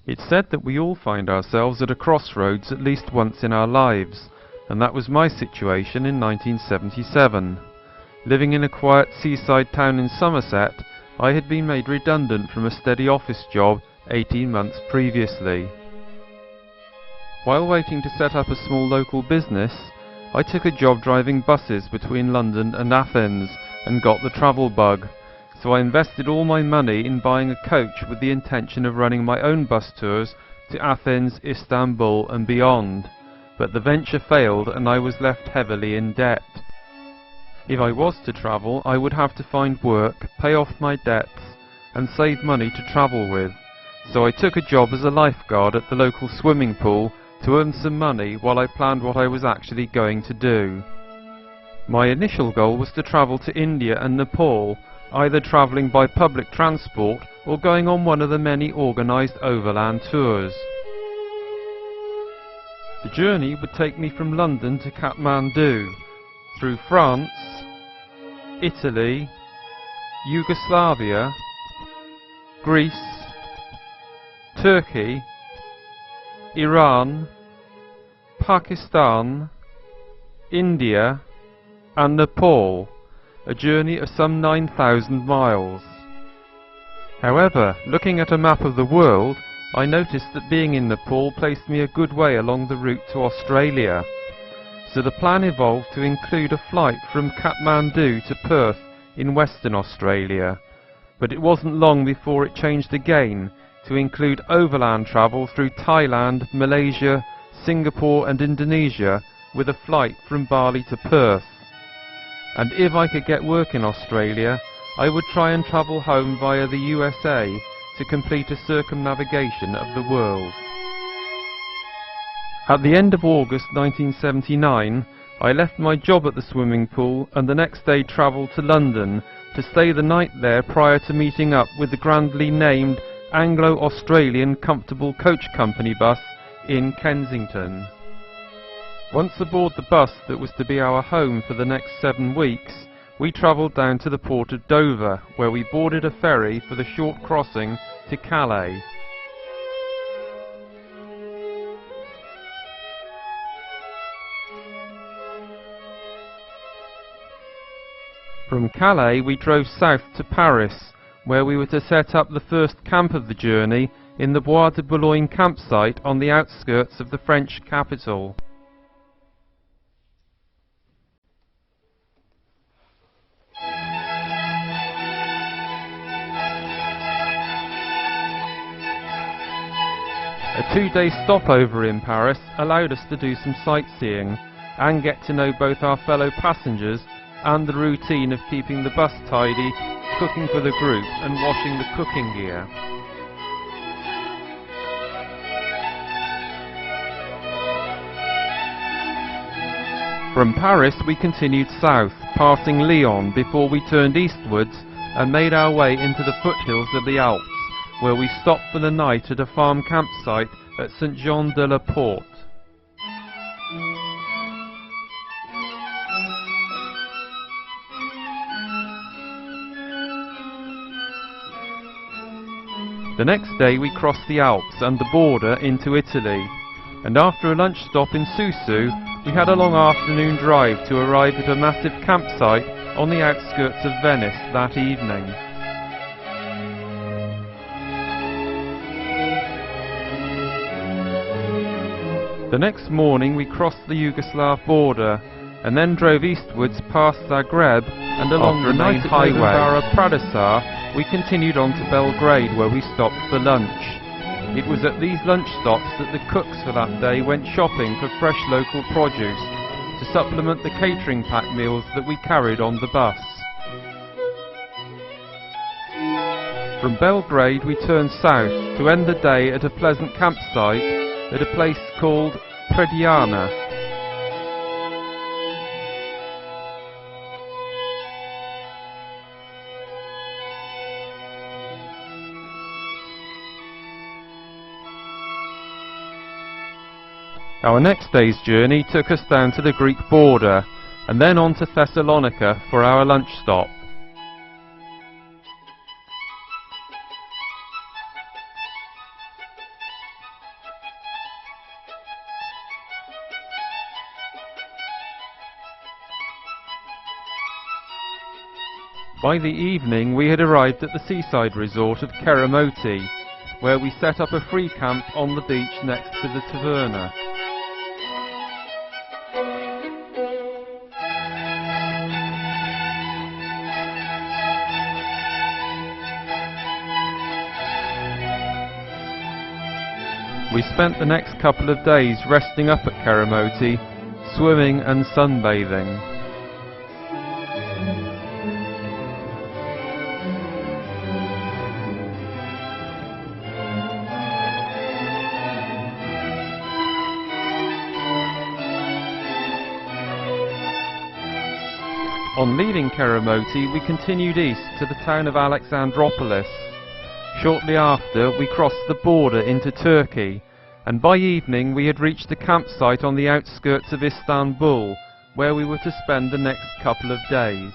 It's said that we all find ourselves at a crossroads at least once in our lives, and that was my situation in 1977. Living in a quiet seaside town in Somerset, I had been made redundant from a steady office job 18 months previously. While waiting to set up a small local business, I took a job driving buses between London and Athens and got the travel bug, so I invested all my money in buying a coach with the intention of running my own bus tours to Athens, Istanbul and beyond, but the venture failed and I was left heavily in debt. If I was to travel, I would have to find work, pay off my debts and save money to travel with, so I took a job as a lifeguard at the local swimming pool to earn some money while I planned what I was actually going to do. My initial goal was to travel to India and Nepal, either travelling by public transport or going on one of the many organised overland tours. The journey would take me from London to Kathmandu, through France, Italy, Yugoslavia, Greece, Turkey, Iran, Pakistan, India and Nepal, a journey of some 9,000 miles. However, looking at a map of the world, I noticed that being in Nepal placed me a good way along the route to Australia. So the plan evolved to include a flight from Kathmandu to Perth in Western Australia, but it wasn't long before it changed again to include overland travel through Thailand, Malaysia, Singapore and Indonesia with a flight from Bali to Perth. And if I could get work in Australia, I would try and travel home via the USA to complete a circumnavigation of the world. At the end of August 1979, I left my job at the swimming pool and the next day travelled to London to stay the night there prior to meeting up with the grandly named Anglo-Australian Comfortable Coach Company bus in Kensington. Once aboard the bus that was to be our home for the next 7 weeks, we travelled down to the port of Dover, where we boarded a ferry for the short crossing to Calais. From Calais we drove south to Paris, where we were to set up the first camp of the journey in the Bois de Boulogne campsite on the outskirts of the French capital. A 2-day stopover in Paris allowed us to do some sightseeing and get to know both our fellow passengers and the routine of keeping the bus tidy, cooking for the group and washing the cooking gear. From Paris we continued south, passing Lyon before we turned eastwards and made our way into the foothills of the Alps, where we stopped for the night at a farm campsite at Saint-Jean-de-la-Porte. The next day we crossed the Alps and the border into Italy, and after a lunch stop in Susu, we had a long afternoon drive to arrive at a massive campsite on the outskirts of Venice that evening. The next morning we crossed the Yugoslav border and then drove eastwards past Zagreb and along the main highway Pradesar we continued on to Belgrade, where we stopped for lunch. It was at these lunch stops that the cooks for that day went shopping for fresh local produce to supplement the catering pack meals that we carried on the bus. From Belgrade we turned south to end the day at a pleasant campsite at a place called Prediana. Our next day's journey took us down to the Greek border and then on to Thessalonica for our lunch stop. By the evening we had arrived at the seaside resort of Keramoti, where we set up a free camp on the beach next to the taverna. We spent the next couple of days resting up at Keramoti, swimming and sunbathing. On leaving Keramoti, we continued east to the town of Alexandroupolis. Shortly after, we crossed the border into Turkey, and by evening we had reached a campsite on the outskirts of Istanbul, where we were to spend the next couple of days.